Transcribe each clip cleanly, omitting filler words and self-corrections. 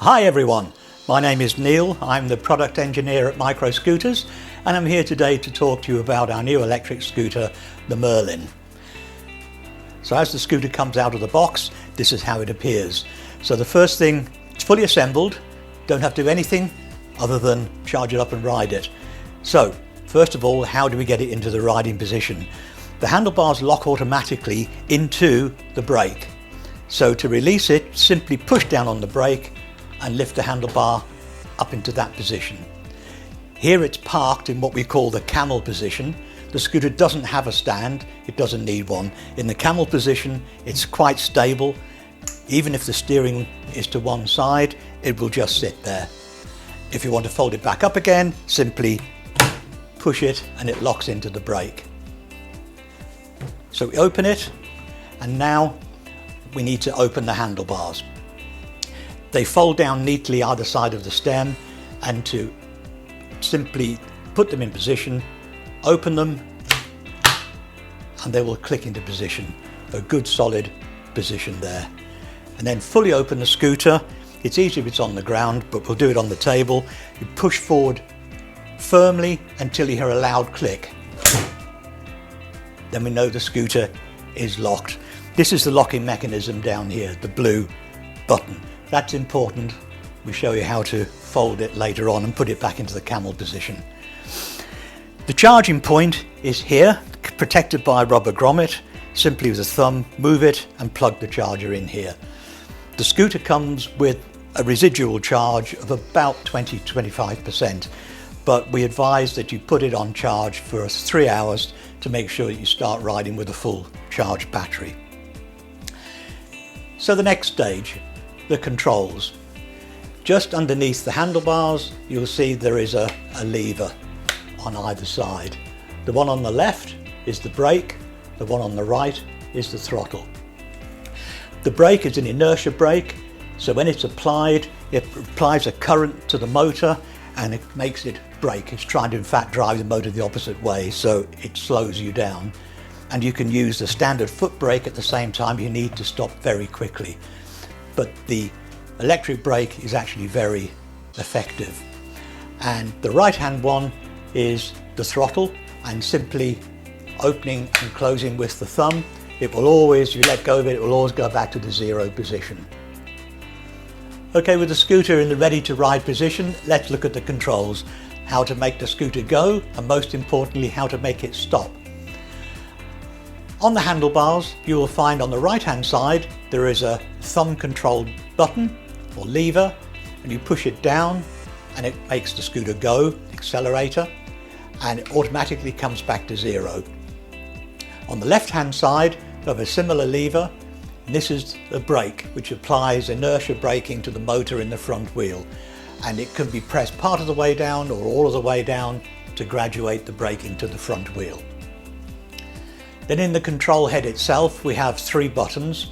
Hi everyone, my name is Neil. I'm the product engineer at Micro Scooters, and I'm here today to talk to you about our new electric scooter, the Merlin. So as the scooter comes out of the box, this is how it appears. So the first thing, it's fully assembled, don't have to do anything other than charge it up and ride it. So first of all, how do we get it into the riding position? The handlebars lock automatically into the brake. So to release it, simply push down on the brake and lift the handlebar up into that position. Here it's parked in what we call the camel position. The scooter doesn't have a stand, it doesn't need one. In the camel position, it's quite stable. Even if the steering is to one side, it will just sit there. If you want to fold it back up again, simply push it and it locks into the brake. So we open it, and now we need to open the handlebars. They fold down neatly either side of the stem, and to simply put them in position, open them, and they will click into position. A good solid position there. And then fully open the scooter. It's easy if it's on the ground, but we'll do it on the table. You push forward firmly until you hear a loud click. Then we know the scooter is locked. This is the locking mechanism down here, the blue button. That's important. We show you how to fold it later on and put it back into the camel position. The charging point is here, protected by a rubber grommet. Simply with a thumb, move it and plug the charger in here. The scooter comes with a residual charge of about 20-25%, but we advise that you put it on charge for 3 hours to make sure that you start riding with a full charged battery. So the next stage, the controls. Just underneath the handlebars, you'll see there is a lever on either side. The one on the left is the brake, the one on the right is the throttle. The brake is an inertia brake, so when it's applied, it applies a current to the motor and it makes it brake. It's trying to in fact drive the motor the opposite way, so it slows you down. And you can use the standard foot brake at the same time if you need to stop very quickly. But the electric brake is actually very effective. And the right hand one is the throttle, and simply opening and closing with the thumb, it will always, you let go of it, it will always go back to the zero position. Okay, with the scooter in the ready to ride position, let's look at the controls. How to make the scooter go, and most importantly, how to make it stop. On the handlebars, you will find on the right hand side, there is a thumb controlled button or lever, and you push it down and it makes the scooter go, accelerator, and it automatically comes back to zero. On the left hand side, you have a similar lever, and this is the brake, which applies inertia braking to the motor in the front wheel, and it can be pressed part of the way down or all of the way down to graduate the braking to the front wheel. Then in the control head itself, we have 3 buttons.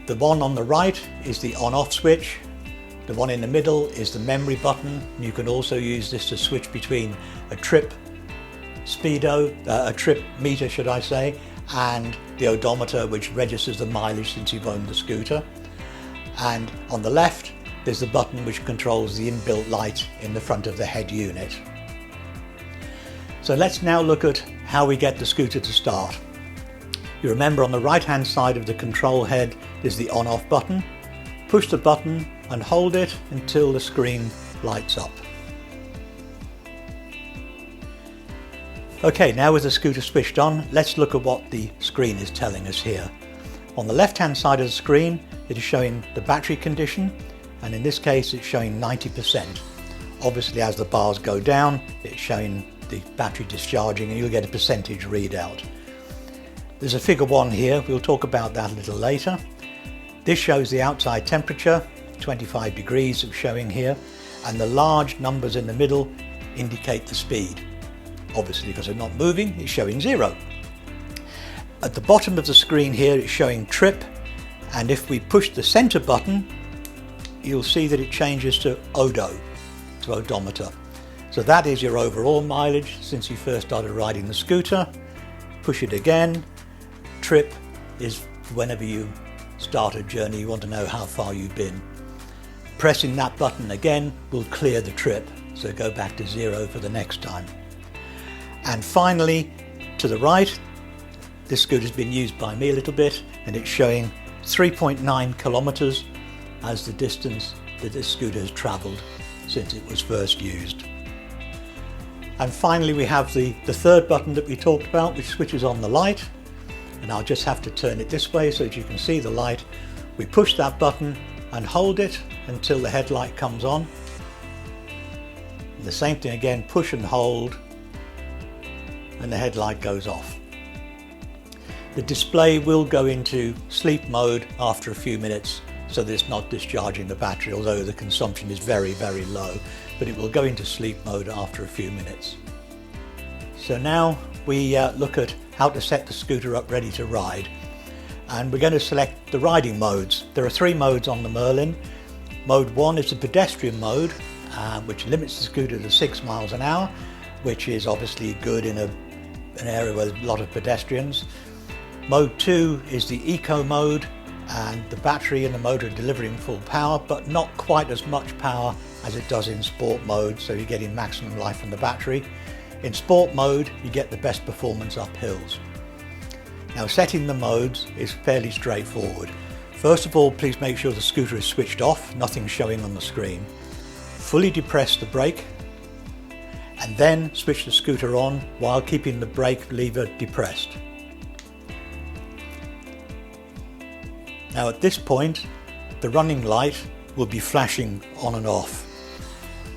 The one on the right is the on-off switch. The one in the middle is the memory button. You can also use this to switch between a trip meter, should I say, and the odometer, which registers the mileage since you've owned the scooter. And on the left, there's the button which controls the inbuilt light in the front of the head unit. So let's now look at how we get the scooter to start. You remember on the right hand side of the control head is the on-off button. Push the button and hold it until the screen lights up. Okay, now with the scooter switched on, let's look at what the screen is telling us here. On the left hand side of the screen, it is showing the battery condition, and in this case it's showing 90%. Obviously as the bars go down, it's showing the battery discharging, and you'll get a percentage readout. There's a figure 1 here, we'll talk about that a little later. This shows the outside temperature, 25 degrees it's showing here, and the large numbers in the middle indicate the speed. Obviously because they're not moving, it's showing 0. At the bottom of the screen here it's showing trip, and if we push the center button, you'll see that it changes to odo, to odometer. So that is your overall mileage since you first started riding the scooter. Push it again. Trip is whenever you start a journey, you want to know how far you've been. Pressing that button again will clear the trip, so go back to 0 for the next time. And finally, to the right, this scooter's been used by me a little bit, and it's showing 3.9 kilometers as the distance that this scooter has traveled since it was first used. And finally, we have the third button that we talked about, which switches on the light. And I'll just have to turn it this way so that you can see the light. We push that button and hold it until the headlight comes on. And the same thing again, push and hold, and the headlight goes off. The display will go into sleep mode after a few minutes, so that it's not discharging the battery, although the consumption is very, very low, but it will go into sleep mode after a few minutes. So now we look at how to set the scooter up ready to ride. And we're going to select the riding modes. There are 3 modes on the Merlin. Mode 1 is the pedestrian mode, which limits the scooter to 6 miles an hour, which is obviously good in an area with a lot of pedestrians. Mode 2 is the eco mode, and the battery and the motor are delivering full power, but not quite as much power as it does in sport mode, so you're getting maximum life from the battery. In sport mode, you get the best performance up hills. Now, setting the modes is fairly straightforward. First of all, please make sure the scooter is switched off, nothing showing on the screen. Fully depress the brake, and then switch the scooter on while keeping the brake lever depressed. Now at this point, the running light will be flashing on and off.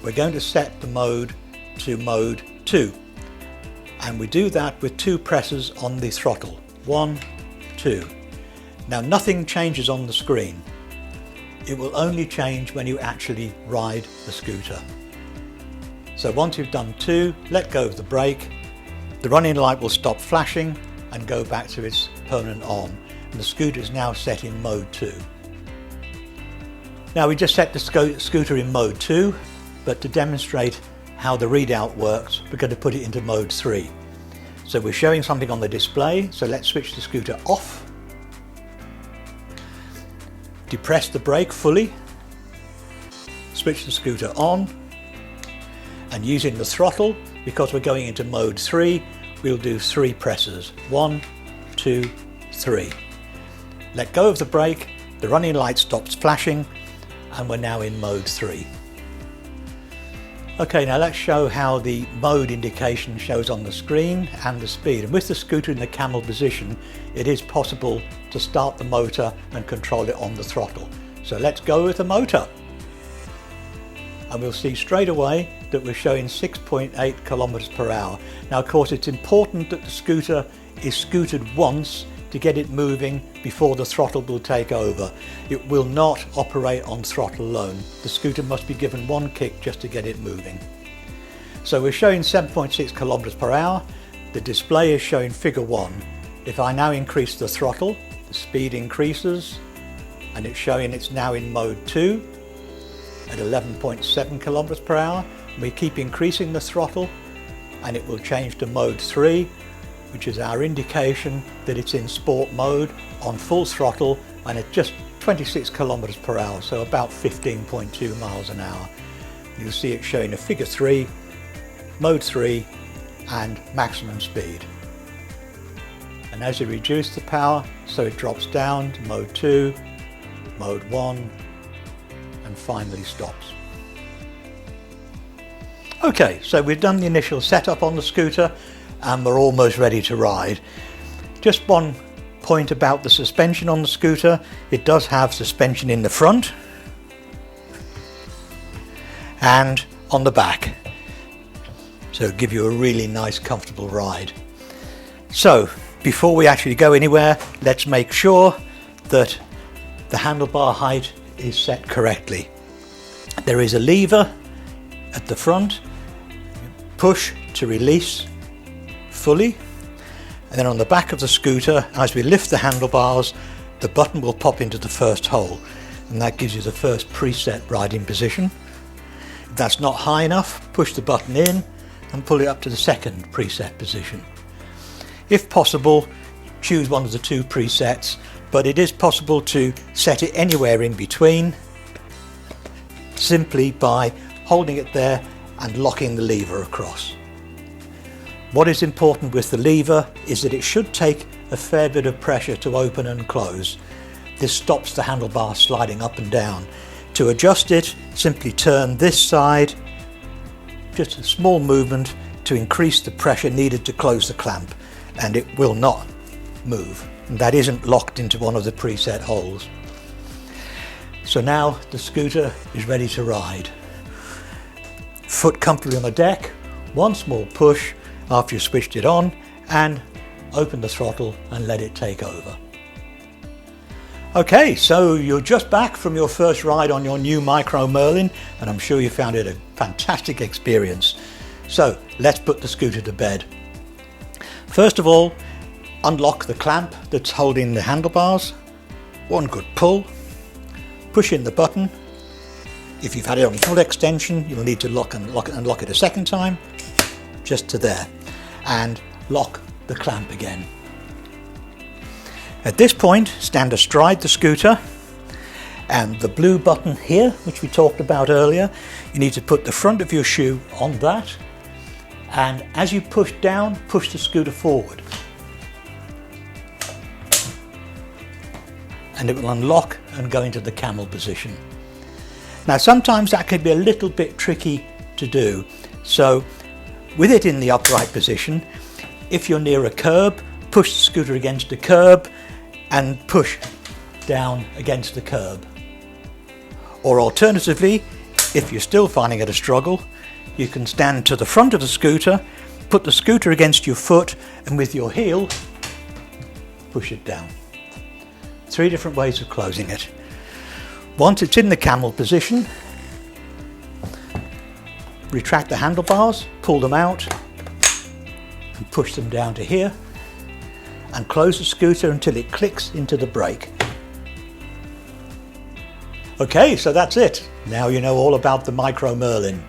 We're going to set the mode to mode 2, and we do that with 2 presses on the throttle. 1, 2. Now nothing changes on the screen. It will only change when you actually ride the scooter. So once you've done 2, let go of the brake, the running light will stop flashing and go back to its permanent on. And the scooter is now set in mode 2. Now we just set the scooter in mode 2, but to demonstrate how the readout works, we're going to put it into mode 3. So we're showing something on the display, so let's switch the scooter off. Depress the brake fully, switch the scooter on, and using the throttle, because we're going into mode 3, we'll do 3 presses. 1, 2, 3. Let go of the brake, the running light stops flashing, and we're now in mode 3. Okay, now let's show how the mode indication shows on the screen and the speed. And with the scooter in the camel position, it is possible to start the motor and control it on the throttle. So let's go with the motor. And we'll see straight away that we're showing 6.8 kilometers per hour. Now, of course, it's important that the scooter is scooted once to get it moving before the throttle will take over. It will not operate on throttle alone. The scooter must be given 1 kick just to get it moving. So we're showing 7.6 kilometers per hour. The display is showing figure 1. If I now increase the throttle, the speed increases, and it's showing it's now in mode 2 at 11.7 kilometers per hour. We keep increasing the throttle and it will change to mode 3, which is our indication that it's in sport mode on full throttle and at just 26 kilometers per hour, so about 15.2 miles an hour. You'll see it showing a figure 3, mode 3 and maximum speed. And as you reduce the power, so it drops down to mode 2, mode 1 and finally stops. Okay, so we've done the initial setup on the scooter and we're almost ready to ride. Just one point about the suspension on the scooter. It does have suspension in the front and on the back, so it'll give you a really nice comfortable ride. So before we actually go anywhere, let's make sure that the handlebar height is set correctly. There is a lever at the front, push to release fully, and then on the back of the scooter, as we lift the handlebars, the button will pop into the first hole, and that gives you the first preset riding position. If that's not high enough, push the button in and pull it up to the second preset position. If possible, choose one of the 2 presets, but it is possible to set it anywhere in between. simply by holding it there and locking the lever across. What is important with the lever is that it should take a fair bit of pressure to open and close. This stops the handlebar sliding up and down. To adjust it, simply turn this side, just a small movement to increase the pressure needed to close the clamp, and it will not move. And that isn't locked into one of the preset holes. So now the scooter is ready to ride. Foot comfortably on the deck, one small push after you've switched it on, and open the throttle and let it take over. Okay, so you're just back from your first ride on your new Micro Merlin, and I'm sure you found it a fantastic experience. So let's put the scooter to bed. First of all, unlock the clamp that's holding the handlebars. One good pull, push in the button. If you've had it on full extension, you'll need to unlock it a second time, just to there, and lock the clamp again. At this point, stand astride the scooter, and the blue button here, which we talked about earlier, you need to put the front of your shoe on that, and as you push down, push the scooter forward. And it will unlock and go into the camel position. Now sometimes that can be a little bit tricky to do, so with it in the upright position, if you're near a curb, push the scooter against the curb and push down against the curb. Or alternatively, if you're still finding it a struggle, you can stand to the front of the scooter, put the scooter against your foot, and with your heel, push it down. 3 different ways of closing it. Once it's in the camel position, retract the handlebars, pull them out, and push them down to here, and close the scooter until it clicks into the brake. Okay, so that's it. Now you know all about the Micro Merlin.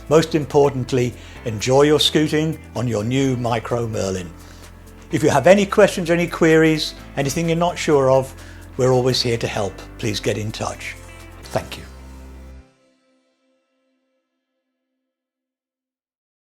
Most importantly, enjoy your scooting on your new Micro Merlin. If you have any questions, any queries, anything you're not sure of, we're always here to help. Please get in touch. Thank you.